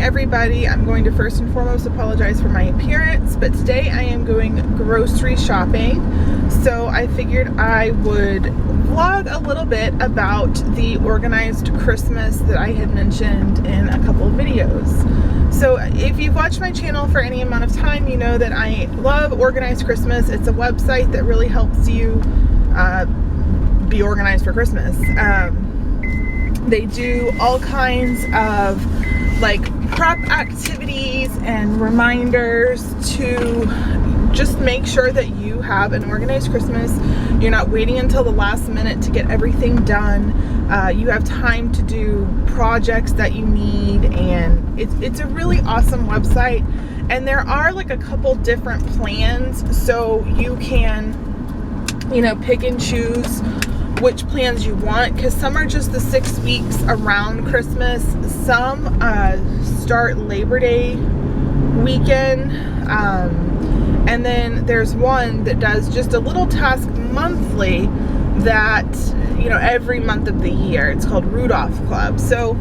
everybody. I'm going to first and foremost apologize for my appearance, but today I am going grocery shopping. So I figured I would vlog a little bit about the organized Christmas that I had mentioned in a couple of videos. So if you've watched my channel for any amount of time, you know that I love Organized Christmas. It's a website that really helps you be organized for Christmas. They do all kinds of like prep activities and reminders to just make sure that you have an organized Christmas. You're not waiting until the last minute to get everything done. You have time to do projects that you need, and it's a really awesome website. And there are like a couple different plans, so you can, you know, pick and choose which plans you want, because some are just the 6 weeks around Christmas. Some start Labor Day weekend, and then there's one that does just a little task monthly that, you know, every month of the year. It's called Rudolph Club. So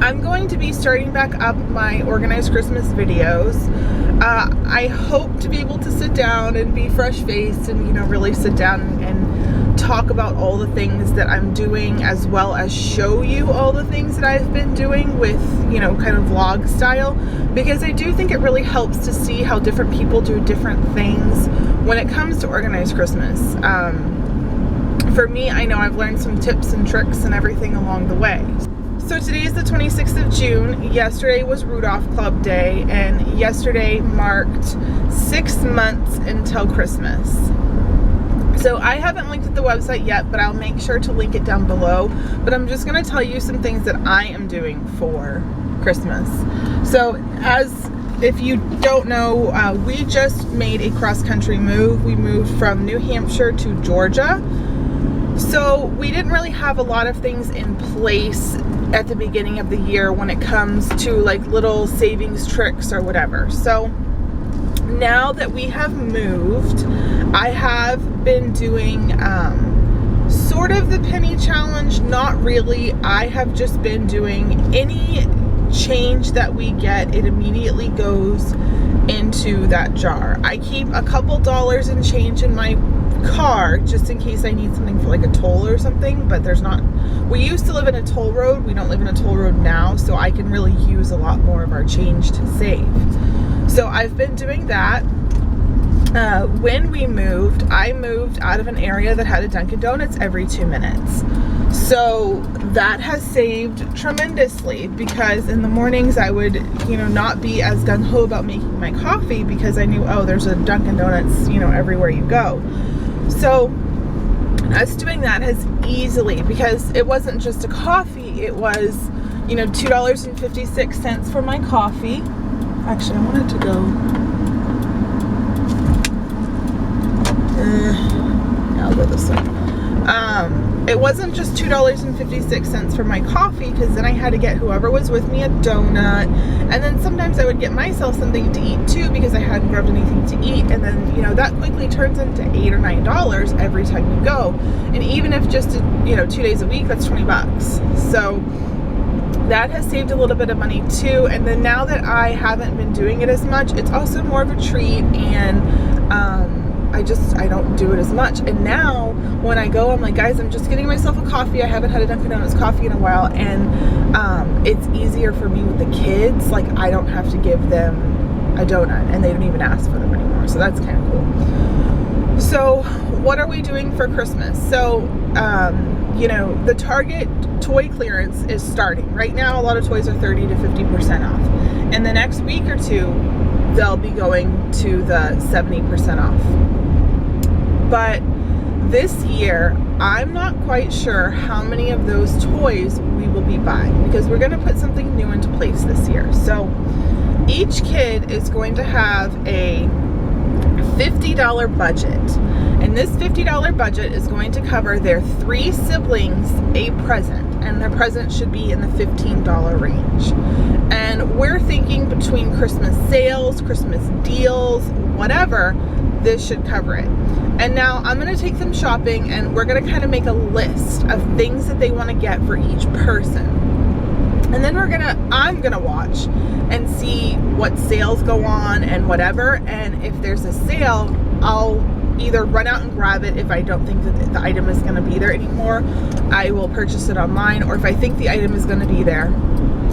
I'm going to be starting back up my organized Christmas videos. I hope to be able to sit down and be fresh-faced and, you know, really sit down and talk about all the things that I'm doing, as well as show you all the things that I've been doing with, you know, kind of vlog style, because I do think it really helps to see how different people do different things when it comes to organized Christmas. For me, I know I've learned some tips and tricks and everything along the way. So today is the 26th of June. Yesterday was Rudolph Club Day, and yesterday marked 6 months until Christmas. So I haven't linked at the website yet, but I'll make sure to link it down below. But I'm just going to tell you some things that I am doing for Christmas. So if you don't know, we just made a cross-country move. We moved from New Hampshire to Georgia. So we didn't really have a lot of things in place at the beginning of the year when it comes to like little savings tricks or whatever. So now that we have moved, I have been doing sort of the penny challenge. Not really. I have just been doing any change that we get, it immediately goes into that jar. I keep a couple dollars in change in my car just in case I need something for like a toll or something, but there's not. We used to live in a toll road. We don't live in a toll road now, so I can really use a lot more of our change to save. So I've been doing that. When we moved, I moved out of an area that had a Dunkin' Donuts every 2 minutes. So that has saved tremendously, because in the mornings I would, you know, not be as gung-ho about making my coffee because I knew, oh, there's a Dunkin' Donuts, you know, everywhere you go. So us doing that has easily, because it wasn't just a coffee, it was, you know, $2.56 for my coffee. Actually, I wanted to go. I'll go this way. It wasn't just $2.56 for my coffee, because then I had to get whoever was with me a donut, and then sometimes I would get myself something to eat too because I hadn't grabbed anything to eat, and then, you know, that quickly turns into $8 or $9 every time you go. And even if just, you know, 2 days a week, that's 20 bucks. So that has saved a little bit of money too. And then now that I haven't been doing it as much, it's also more of a treat, and I don't do it as much. And now when I go, I'm like, guys, I'm just getting myself a coffee. I haven't had a Dunkin' Donuts coffee in a while, and it's easier for me with the kids. Like, I don't have to give them a donut, and they don't even ask for them anymore. So that's kind of cool. So what are we doing for Christmas? So you know, the Target toy clearance is starting right now. A lot of toys are 30 to 50% off. In the next week or two, they'll be going to the 70% off. But this year, I'm not quite sure how many of those toys we will be buying, because we're going to put something new into place this year. So each kid is going to have a $50 budget, and this $50 budget is going to cover their 3 siblings a present, and their present should be in the $15 range. And we're thinking between Christmas sales, Christmas deals, whatever, this should cover it. And now I'm going to take them shopping, and we're going to kind of make a list of things that they want to get for each person. And then I'm gonna watch and see what sales go on and whatever. And if there's a sale, I'll either run out and grab it. If I don't think that the item is gonna be there anymore, I will purchase it online. Or if I think the item is gonna be there,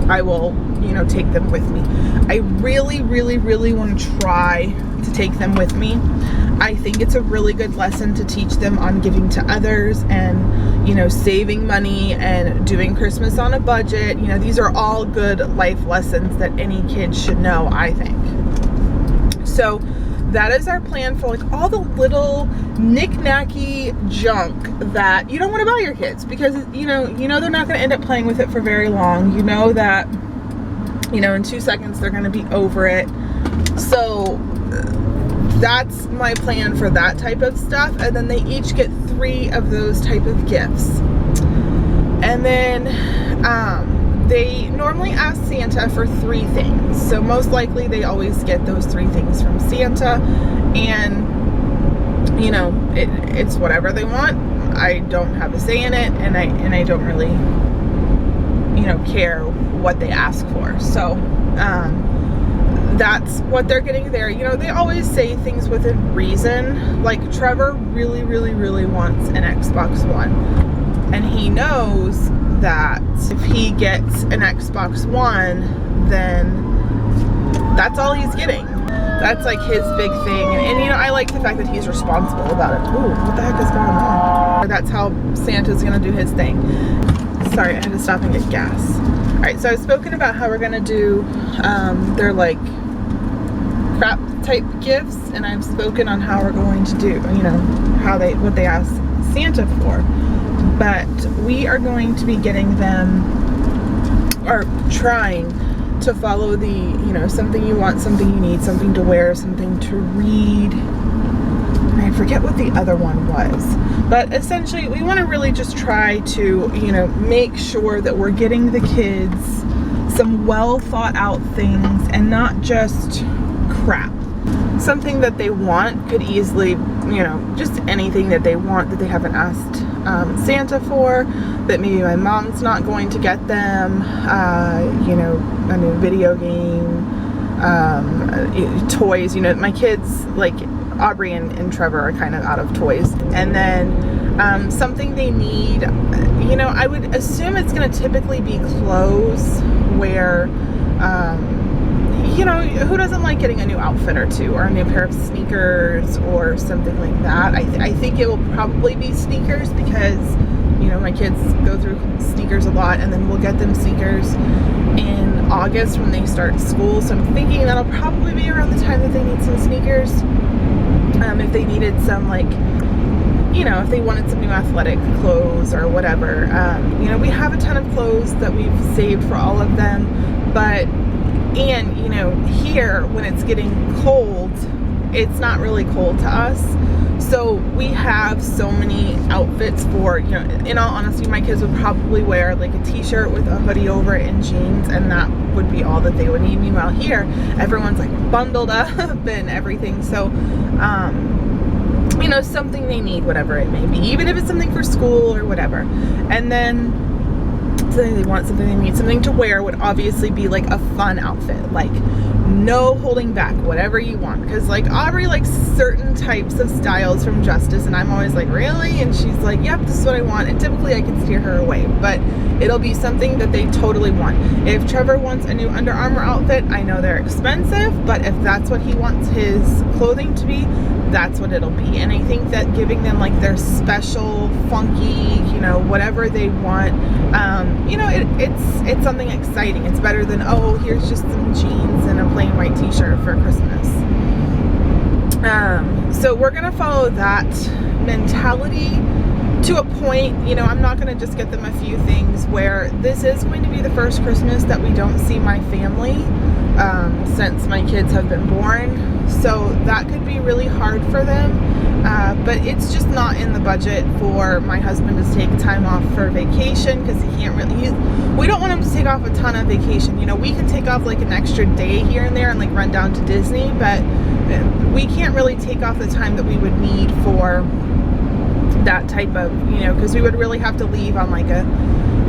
I will, you know, take them with me. I really, really, really want to try to take them with me. I think it's a really good lesson to teach them on giving to others and, you know, saving money and doing Christmas on a budget. You know, these are all good life lessons that any kid should know, I think. So that is our plan for like all the little knick-knacky junk that you don't want to buy your kids, because you know they're not going to end up playing with it for very long. You know that, you know, in 2 seconds they're going to be over it. So that's my plan for that type of stuff. And then they each get 3 of those type of gifts. And then they normally ask Santa for 3 things. So most likely they always get those 3 things from Santa. And, you know, it's whatever they want. I don't have a say in it. And I don't really, you know, care what they ask for. So, that's what they're getting there. You know, they always say things within reason. Like Trevor really, really, really wants an Xbox One. And he knows that if he gets an Xbox One, then that's all he's getting. That's like his big thing. And you know, I like the fact that he's responsible about it. Ooh, what the heck is going on? That's how Santa's gonna do his thing. Sorry, I had to stop and get gas. All right, so I've spoken about how we're gonna do their like crap type gifts, and I've spoken on how we're going to do, you know, what they ask Santa for. But we are going to be getting them, or trying to follow the, you know, something you want, something you need, something to wear, something to read. I forget what the other one was. But essentially, we want to really just try to, you know, make sure that we're getting the kids some well thought out things and not just crap. Something that they want could easily, you know, just anything that they want that they haven't asked Santa for, that maybe my mom's not going to get them, you know, a new video game, toys. You know, my kids, like Aubrey and Trevor, are kind of out of toys. And then something they need, you know, I would assume it's going to typically be clothes where, you know, who doesn't like getting a new outfit or 2, or a new pair of sneakers or something like that. I think it will probably be sneakers, because, you know, my kids go through sneakers a lot, and then we'll get them sneakers in August when they start school. So I'm thinking that'll probably be around the time that they need some sneakers. If they needed some, like, you know, if they wanted some new athletic clothes or whatever. You know, we have a ton of clothes that we've saved for all of them, but, and, you know, here when it's getting cold, it's not really cold to us. So we have so many outfits for, you know, in all honesty, my kids would probably wear like a t-shirt with a hoodie over it and jeans, and that would be all that they would need. Meanwhile here, everyone's like bundled up and everything. So, you know, something they need, whatever it may be, even if it's something for school or whatever. And then something they want, something they need, something to wear would obviously be like a fun outfit, like no holding back, whatever you want. Because like Aubrey likes certain types of styles from Justice, and I'm always like, really? And she's like, yep, this is what I want. And typically I can steer her away, but it'll be something that they totally want. If Trevor wants a new Under Armour outfit, I know they're expensive, but if that's what he wants his clothing to be, that's what it'll be. And I think that giving them like their special, funky, you know, whatever they want, you know, it's something exciting. It's better than, oh, here's just some jeans and a plain white t-shirt for Christmas. So we're gonna follow that mentality to a point. You know, I'm not gonna just get them a few things, where this is going to be the first Christmas that we don't see my family since my kids have been born. So that could be really hard for them, but it's just not in the budget for my husband to take time off for vacation, because he can't really, we don't want him to take off a ton of vacation. You know, we can take off like an extra day here and there and like run down to Disney, but we can't really take off the time that we would need for, that type of, you know, because we would really have to leave on like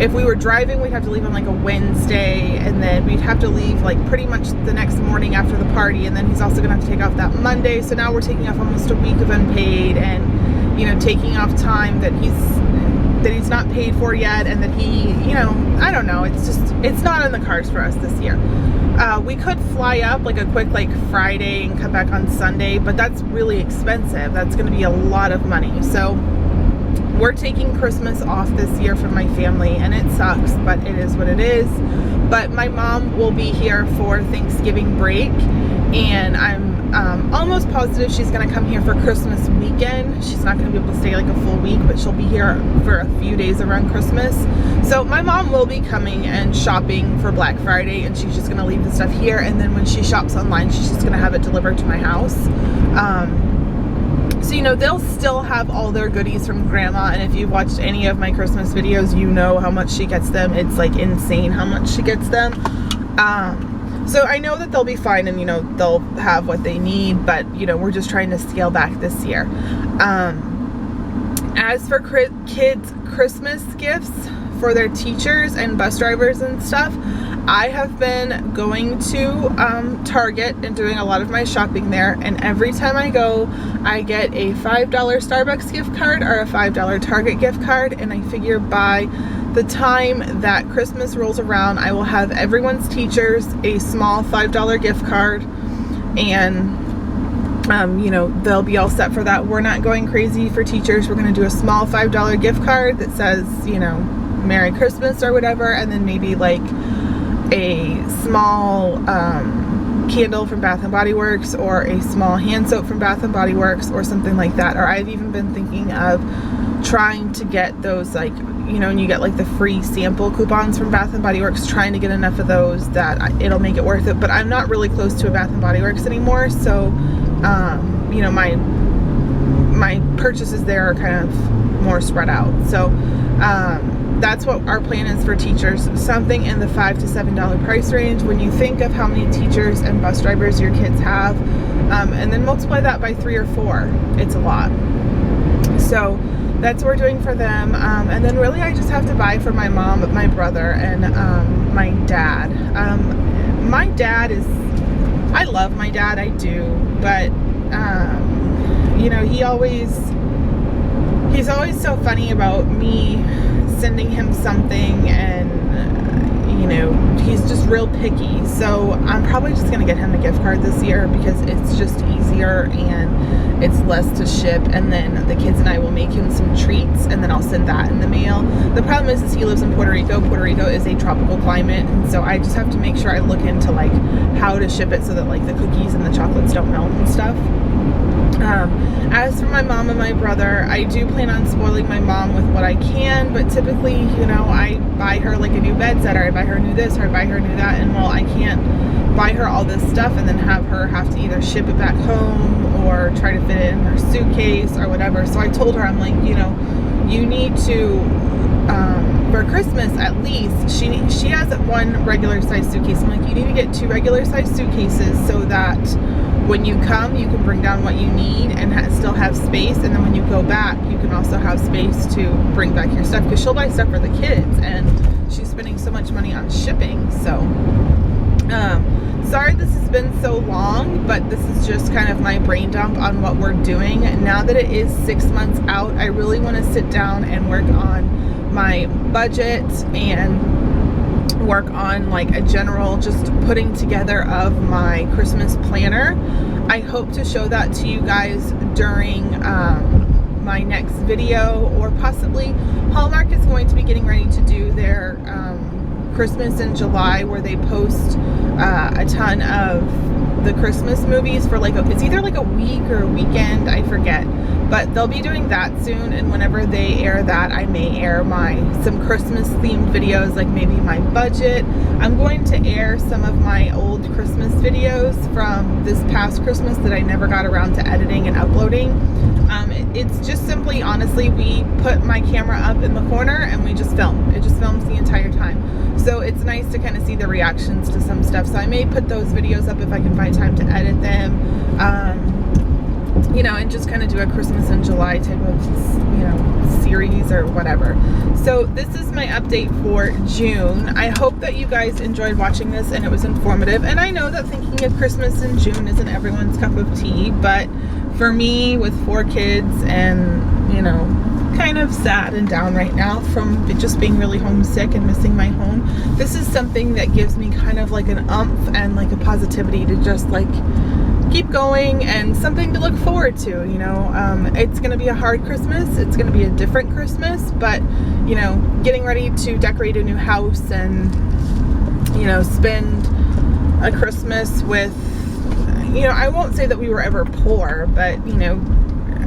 if we were driving, we'd have to leave on like a Wednesday, and then we'd have to leave like pretty much the next morning after the party, and then he's also gonna have to take off that Monday. So now we're taking off almost a week of unpaid, and, you know, taking off time that he's not paid for yet, and that he, you know, I don't know, it's not in the cards for us this year. We could fly up like a quick like Friday and come back on Sunday, but that's really expensive. That's going to be a lot of money. So we're taking Christmas off this year from my family, and it sucks, but it is what it is. But my mom will be here for Thanksgiving break, and I'm almost positive she's going to come here for Christmas weekend. She's not going to be able to stay like a full week, but she'll be here for a few days around Christmas. So my mom will be coming and shopping for Black Friday, and she's just going to leave the stuff here, and then when she shops online, she's just going to have it delivered to my house. So, you know, they'll still have all their goodies from Grandma, and if you've watched any of my Christmas videos, you know how much she gets them. It's like insane how much she gets them. So I know that they'll be fine, and, you know, they'll have what they need, but, you know, we're just trying to scale back this year. As for kids' Christmas gifts for their teachers and bus drivers and stuff, I have been going to Target and doing a lot of my shopping there, and every time I go, I get a $5 Starbucks gift card or a $5 Target gift card, and I figure by the time that Christmas rolls around, I will have everyone's teachers a small $5 gift card, and you know, they'll be all set for that. We're not going crazy for teachers. We're going to do a small $5 gift card that says, you know, Merry Christmas or whatever, and then maybe like a small candle from Bath & Body Works, or a small hand soap from Bath & Body Works, or something like that. Or I've even been thinking of trying to get those, like, you know, and you get like the free sample coupons from Bath & Body Works, trying to get enough of those that it'll make it worth it. But I'm not really close to a Bath & Body Works anymore, so you know, my purchases there are kind of more spread out. So that's what our plan is for teachers, something in the $5 to $7 price range. When you think of how many teachers and bus drivers your kids have, and then multiply that by 3 or 4, it's a lot. So that's what we're doing for them. And then really I just have to buy for my mom, my brother, and my dad. My dad is, I love my dad, I do, but you know, he's always so funny about me sending him something, and you know, he's just real picky. So I'm probably just gonna get him a gift card this year, because it's just easier and it's less to ship, and then the kids and I will make him some treats, and then I'll send that in the mail. The problem is he lives in Puerto Rico. Puerto Rico is a tropical climate, and so I just have to make sure I look into like how to ship it so that like the cookies and the chocolates don't melt and stuff. As for my mom and my brother, I do plan on spoiling my mom with what I can, but typically, you know, I buy her like a new bed set, or I buy her new this, or I buy her new that, and well, I can't buy her all this stuff and then have her have to either ship it back home or try to fit it in her suitcase or whatever. So I told her, I'm like, you know, you need to, for Christmas at least, she has one regular size suitcase. I'm like, you need to get 2 regular size suitcases so that when you come, you can bring down what you need and still have space, and then when you go back, you can also have space to bring back your stuff, because she'll buy stuff for the kids, and she's spending so much money on shipping. So sorry this has been so long, but this is just kind of my brain dump on what we're doing. Now that it is 6 months out, I really want to sit down and work on my budget and work on like a general just putting together of my Christmas planner. I hope to show that to you guys during my next video, or possibly Hallmark is going to be getting ready to do their Christmas in July, where they post a ton of the Christmas movies for like it's either like a week or a weekend, I forget, but they'll be doing that soon. And whenever they air that, I may air some Christmas themed videos, like maybe my budget. I'm going to air some of my old Christmas videos from this past Christmas that I never got around to editing and uploading. It's just simply, honestly, we put my camera up in the corner and we just film. It just films the entire time. So it's nice to kind of see the reactions to some stuff. So I may put those videos up if I can find time to edit them. you know, and just kind of do a Christmas in July type of, you know, series or whatever. So this is my update for June. I hope that you guys enjoyed watching this and it was informative. And I know that thinking of Christmas in June isn't everyone's cup of tea, but for me with 4 kids and, you know, kind of sad and down right now from just being really homesick and missing my home, this is something that gives me kind of like an umph and like a positivity to just like keep going and something to look forward to, you know. It's gonna be a hard Christmas, it's gonna be a different Christmas, but you know, getting ready to decorate a new house and, you know, spend a Christmas with, you know, I won't say that we were ever poor, but you know,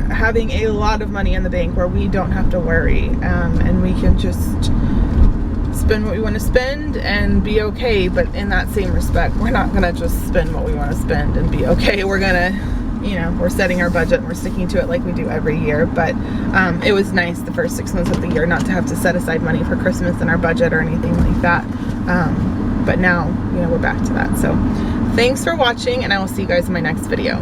having a lot of money in the bank where we don't have to worry, and we can just spend what we want to spend and be okay. But in that same respect, we're not gonna just spend what we want to spend and be okay. We're gonna, you know, we're setting our budget and we're sticking to it like we do every year. But it was nice the first 6 months of the year not to have to set aside money for Christmas in our budget or anything like that. But now, you know, we're back to that. So thanks for watching, and I will see you guys in my next video.